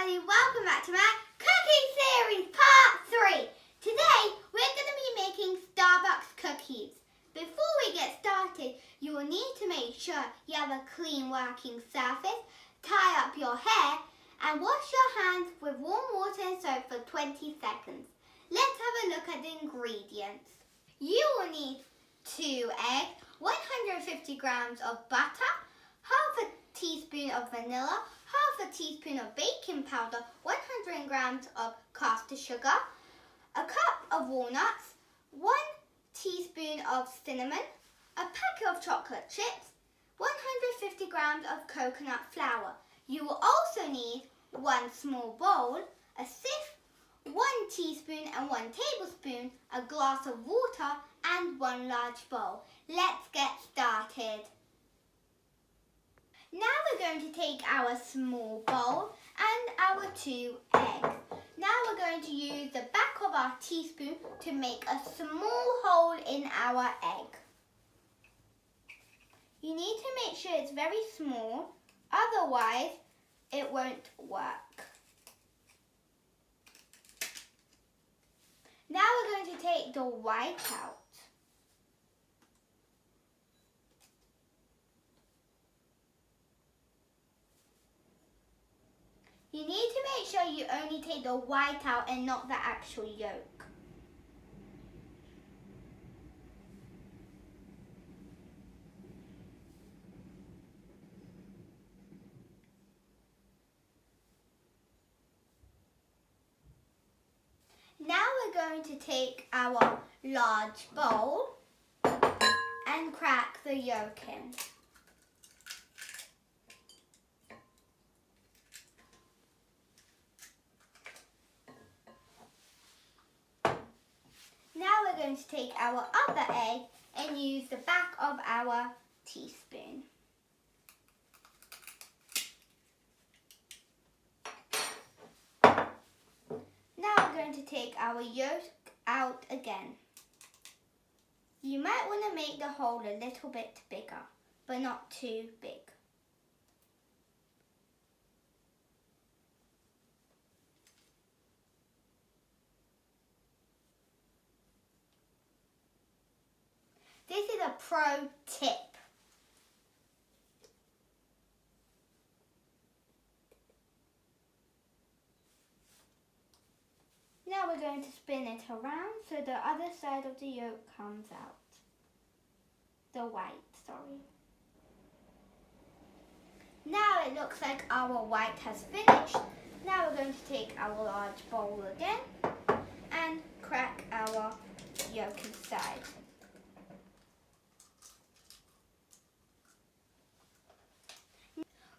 everybody, welcome back to my cooking series part 3. Today we're going to be making Starbucks cookies. Before we get started, you will need to make sure you have a clean working surface, tie up your hair and wash your hands with warm water and soap for 20 seconds. Let's have a look at the ingredients. You will need 2 eggs, 150 grams of butter, half a teaspoon of vanilla, half a teaspoon of baking powder, 100 grams of caster sugar, a cup of walnuts, 1 teaspoon of cinnamon, a packet of chocolate chips, 150 grams of coconut flour. You will also need 1 small bowl, a sieve, 1 teaspoon and 1 tablespoon, a glass of water and 1 large bowl. Let's get started. Now we're going to take our small bowl and our 2 eggs. Now we're going to use the back of our teaspoon to make a small hole in our egg. You need to make sure it's very small, otherwise it won't work. Now we're going to take the white out. You need to make sure you only take the white out and not the actual yolk. Now we're going to take our large bowl and crack the yolk in. Now we're going to take our other egg and use the back of our teaspoon. Now we're going to take our yolk out again. You might want to make the hole a little bit bigger, but not too big. This is a pro tip. Now we're going to spin it around so the other side of the yolk comes out. The white, sorry. Now it looks like our white has finished. Now we're going to take our large bowl again and crack our yolk inside.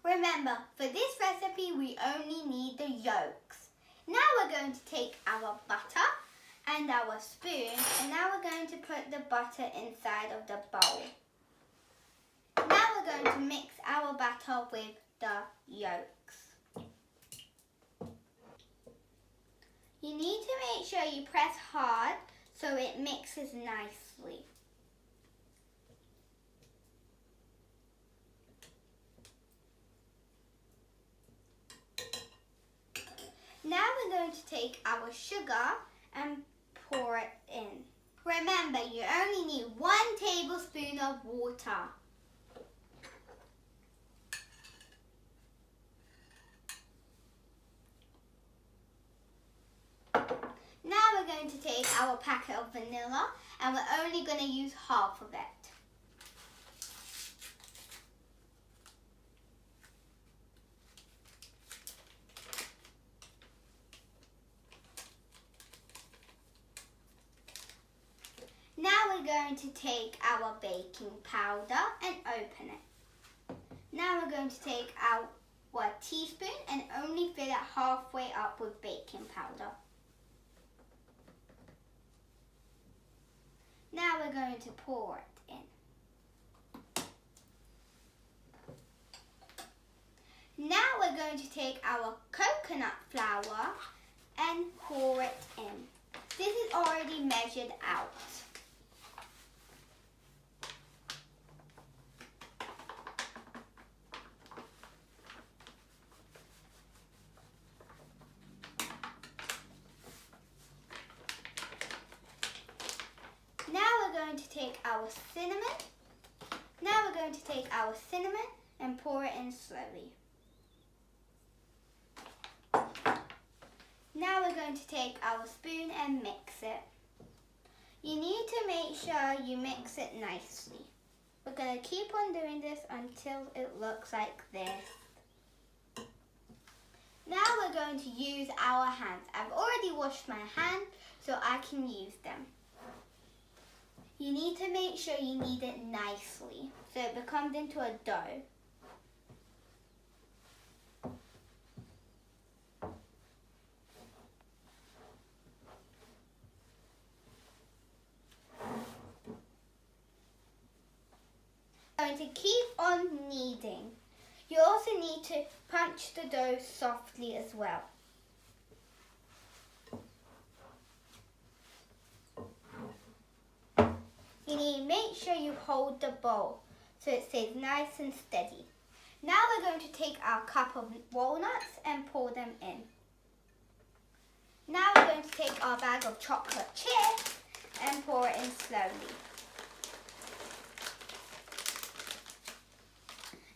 Remember, for this recipe we only need the yolks. Now we're going to take our butter and our spoon, and now we're going to put the butter inside of the bowl. Now we're going to mix our butter with the yolks. You need to make sure you press hard so it mixes nicely. Now we're going to take our sugar and pour it in. Remember, you only need 1 tablespoon of water. Now we're going to take our packet of vanilla and we're only going to use half of it. Now we're going to take our baking powder and open it. Now we're going to take our teaspoon and only fill it halfway up with baking powder. Now we're going to pour it in. Now we're going to take our coconut flour and pour it in. This is already measured out. take our cinnamon. Now we're going to take our cinnamon and pour it in slowly. Now we're going to take our spoon and mix it. You need to make sure you mix it nicely. We're going to keep on doing this until it looks like this. Now we're going to use our hands. I've already washed my hands so I can use them. You need to make sure you knead it nicely so it becomes into a dough. Going to keep on kneading. You also need to punch the dough softly as well. You need to make sure you hold the bowl so it stays nice and steady. Now we're going to take our cup of walnuts and pour them in. Now we're going to take our bag of chocolate chips and pour it in slowly.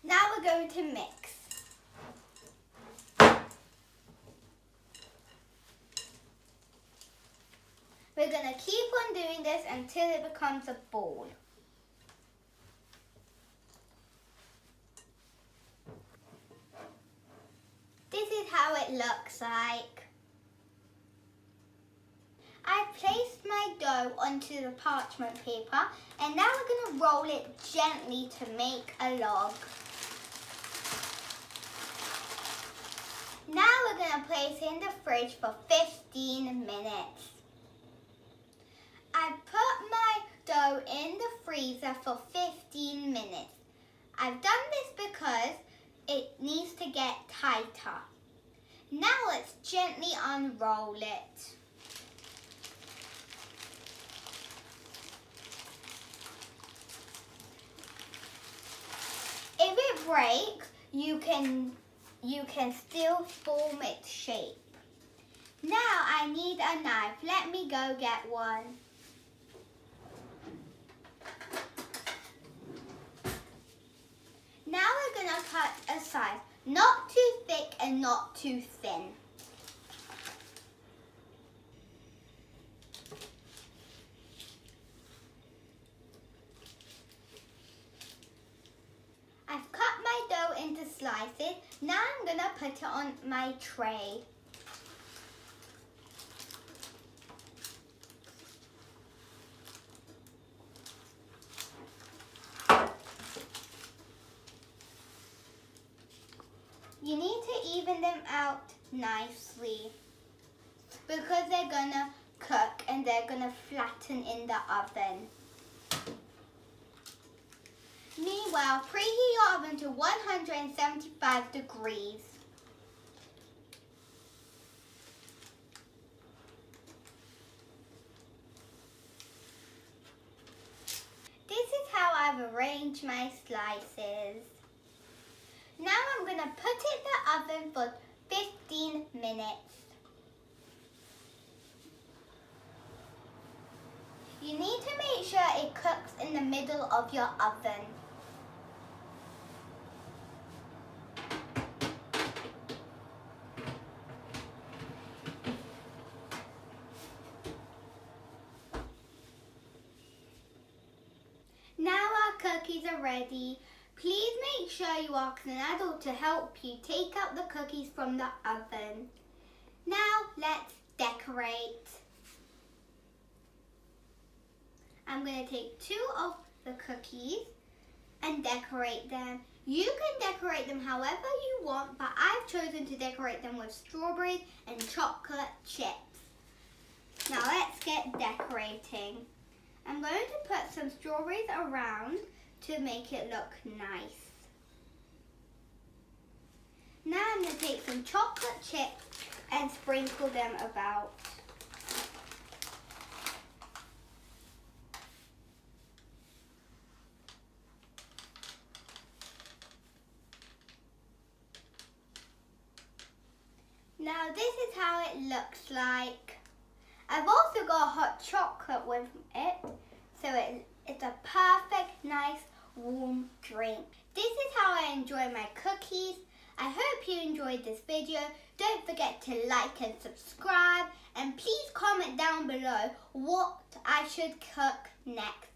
Now we're going to mix. We're going to keep on doing this until it becomes a ball. This is how it looks like. I've placed my dough onto the parchment paper and now we're going to roll it gently to make a log. Now we're going to place it in the fridge for 15 minutes. I put my dough in the freezer for 15 minutes. I've done this because it needs to get tighter. Now let's gently unroll it. If it breaks, you can still form its shape. Now I need a knife. Let me go get one. Now we're going to cut a size, not too thick and not too thin. I've cut my dough into slices. Now I'm going to put it on my tray. You need to even them out nicely because they're going to cook and they're going to flatten in the oven. Meanwhile, preheat your oven to 175 degrees. This is how I've arranged my slices. Now I'm going to put it in the oven for 15 minutes. You need to make sure it cooks in the middle of your oven. Now our cookies are ready. Please make sure you ask an adult to help you take out the cookies from the oven. Now let's decorate. I'm going to take 2 of the cookies and decorate them. You can decorate them however you want, but I've chosen to decorate them with strawberries and chocolate chips. Now let's get decorating. I'm going to put some strawberries around to make it look nice. Now I'm going to take some chocolate chips and sprinkle them about. Now this is how it looks like. I've also got hot chocolate with it, so warm drink. This is how I enjoy my cookies. I hope you enjoyed this video. Don't forget to like and subscribe, and please comment down below what I should cook next.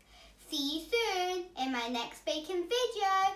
See you soon in my next baking video.